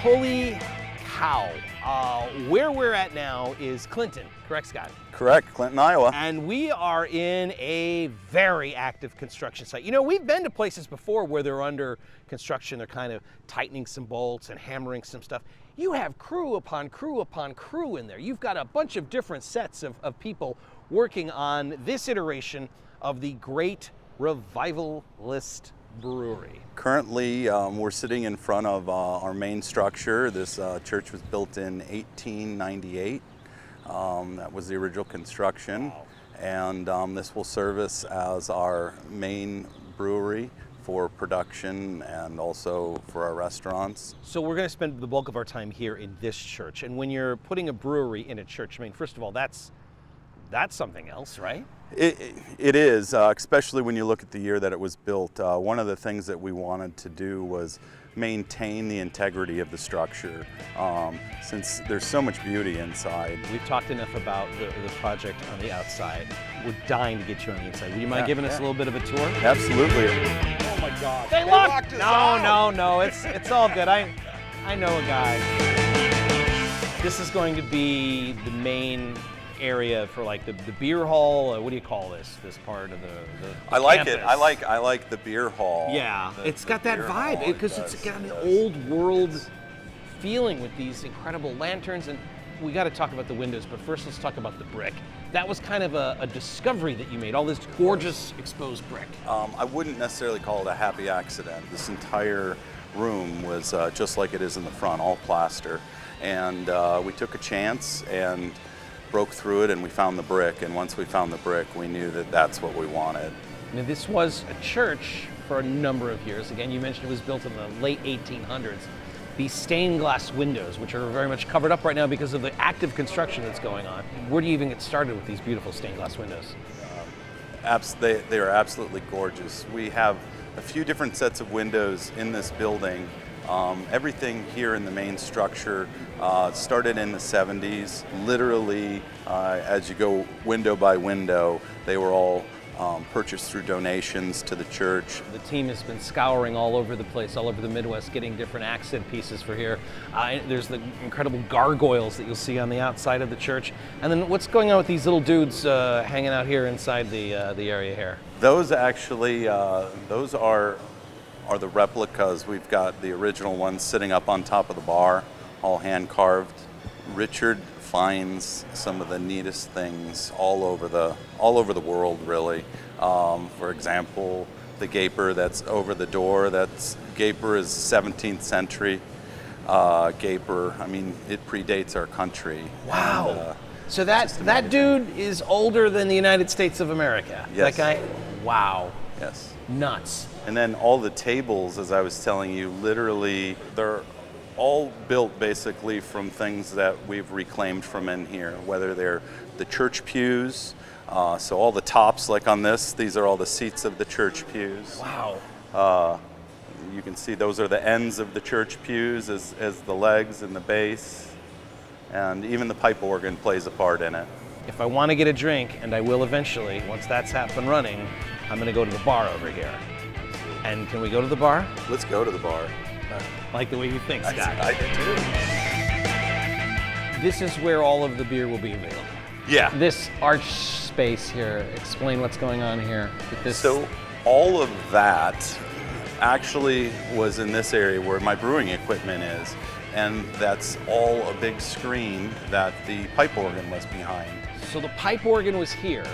Holy cow. Where we're at now is Clinton, correct, Scott? Correct, Clinton, Iowa. And we are in a very active construction site. You know, we've been to places before where they're under construction, they're kind of tightening some bolts and hammering some stuff. You have crew upon crew upon crew in there. You've got a bunch of different sets of people working on this iteration of the great Revivalist brewery. Currently, we're sitting in front of our main structure. This church was built in 1898. That was the original construction. Wow. And this will service as our main brewery for production and also for our restaurants. So we're going to spend the bulk of our time here in this church. And when you're putting a brewery in a church, I mean, first of all, that's something else, right? It is, especially when you look at the year that it was built. One of the things that we wanted to do was maintain the integrity of the structure, since there's so much beauty inside. We've talked enough about the project on the outside. We're dying to get you on the inside. Would you mind giving us a little bit of a tour? Absolutely. Oh my God! They locked us out. No, it's all good. I know a guy. This is going to be the main area for like the beer hall. What do you call this part of the I like campus? it. I like the beer hall. Yeah, it's got that vibe because it's got an does. old world feeling with these incredible lanterns. And we got to talk about the windows, but first let's talk about the brick. That was kind of a discovery that you made, all this gorgeous exposed brick. I wouldn't necessarily call it a happy accident. This entire room was just like it is in the front, all plaster. And we took a chance and broke through it, and we found the brick. And once we found the brick, we knew that that's what we wanted. Now, this was a church for a number of years. Again, you mentioned it was built in the late 1800s. These stained glass windows, which are very much covered up right now because of the active construction that's going on. Where do you even get started with these beautiful stained glass windows? They are absolutely gorgeous. We have a few different sets of windows in this building. Everything here in the main structure started in the 70s. Literally, as you go window by window, they were all purchased through donations to the church. The team has been scouring all over the place, all over the Midwest, getting different accent pieces for here. There's the incredible gargoyles that you'll see on the outside of the church. And then what's going on with these little dudes hanging out here inside the area here? Those actually, those are the replicas. We've got the original ones sitting up on top of the bar, all hand carved. Richard finds some of the neatest things all over the world, really. For example, the gaper that's over the door. Gaper is 17th century gaper. I mean, it predates our country. Wow. And, so that dude is older than the United States of America. Yes. That guy. Wow. yes. Nuts. And then all the tables, as I was telling you, literally, they're all built basically from things that we've reclaimed from in here, whether they're the church pews, so all the tops, like on this, these are all the seats of the church pews. Wow. You can see those are the ends of the church pews as the legs and the base, and even the pipe organ plays a part in it. If I want to get a drink, and I will eventually, once that's up and running, I'm going to go to the bar over here. And can we go to the bar? Let's go to the bar. Like the way you think, Scott. I do too. This is where all of the beer will be available. Yeah. This arch space here, explain what's going on here with this. So all of that actually was in this area where my brewing equipment is, and that's all a big screen that the pipe organ was behind. So the pipe organ was here.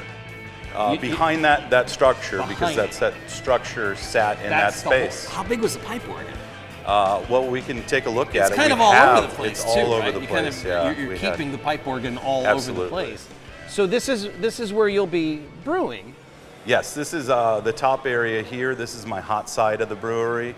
Behind that structure, because Behind that structure sat in that space. How big was the pipe organ? Well, we can take a look at it. It's kind of We all have- over the place, It's too, all over right? the You place, kind of, yeah. You're We had- keeping the pipe organ all over Absolutely. the place. So this is where you'll be brewing. Yes, this is the top area here. This is my hot side of the brewery.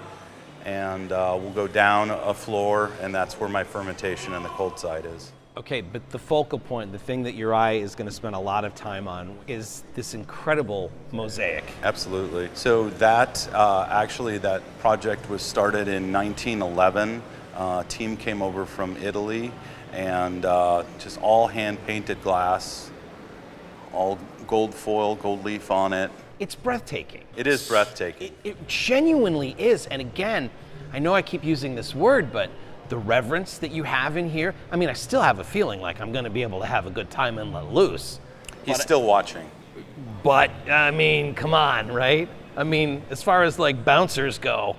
And we'll go down a floor, and that's where my fermentation and the cold side is. Okay, but the focal point, the thing that your eye is going to spend a lot of time on, is this incredible mosaic. Absolutely. So that actually, that project was started in 1911. A team came over from Italy, and just all hand-painted glass, all gold foil, gold leaf on it. It's breathtaking. It is breathtaking. It genuinely is. And again, I know I keep using this word, but the reverence that you have in here. I mean, I still have a feeling like I'm going to be able to have a good time and let loose. He's still watching. But, I mean, come on, right? I mean, as far as like bouncers go,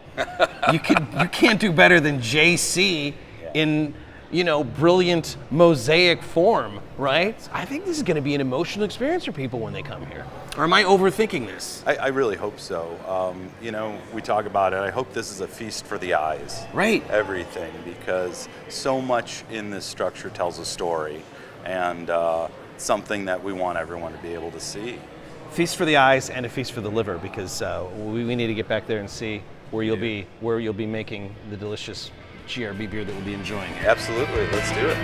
you can't do better than JC in, you know, brilliant mosaic form, right? I think this is going to be an emotional experience for people when they come here. Or am I overthinking this? I really hope so. You know, we talk about it. I hope this is a feast for the eyes. Right. Everything, because so much in this structure tells a story, and something that we want everyone to be able to see. Feast for the eyes and a feast for the liver, because we need to get back there and see where you'll be making the delicious GRB beer that we'll be enjoying. Absolutely, let's do it.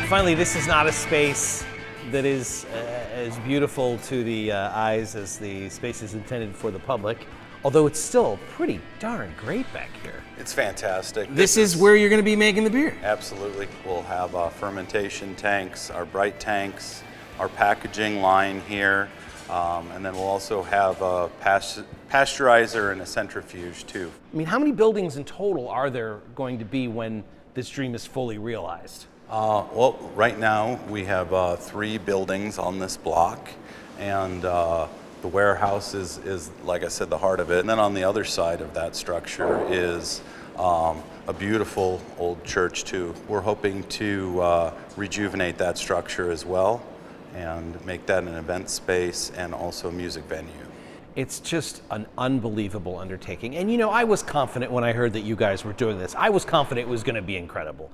Finally, this is not a space that is as beautiful to the eyes as the space is intended for the public, although it's still pretty darn great back here. It's fantastic. This is where you're going to be making the beer. Absolutely. We'll have fermentation tanks, our bright tanks, our packaging line here, and then we'll also have a pasteurizer and a centrifuge too. I mean, how many buildings in total are there going to be when this dream is fully realized? Well, right now we have 3 buildings on this block, and the warehouse is, like I said, the heart of it. And then on the other side of that structure is a beautiful old church too. We're hoping to rejuvenate that structure as well and make that an event space and also a music venue. It's just an unbelievable undertaking. And you know, I was confident when I heard that you guys were doing this. I was confident it was going to be incredible.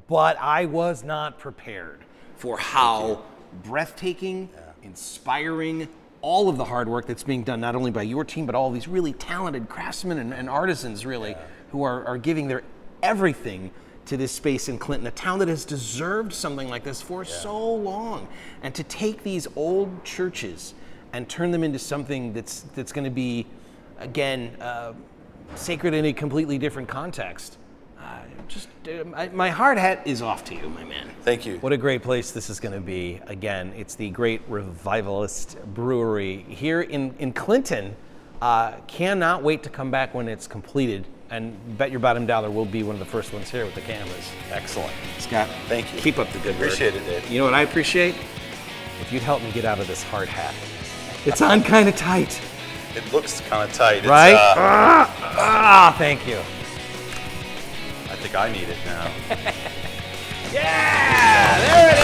But I was not prepared for how breathtaking, inspiring, all of the hard work that's being done not only by your team, but all these really talented craftsmen and artisans, really, who are giving their everything to this space in Clinton, a town that has deserved something like this for so long. And to take these old churches and turn them into something that's going to be, again, sacred in a completely different context. My hard hat is off to you, my man. Thank you. What a great place this is going to be. Again, it's the great Revivalist Brewery here in Clinton. Cannot wait to come back when it's completed. And bet your bottom dollar we'll be one of the first ones here with the cameras. Excellent. Scott, thank you. Keep up the good work. Appreciate it, Dave. You know what I appreciate? If you'd help me get out of this hard hat. It's on kind of tight. It looks kind of tight. Right? Thank you. I think I need it now. Yeah! There it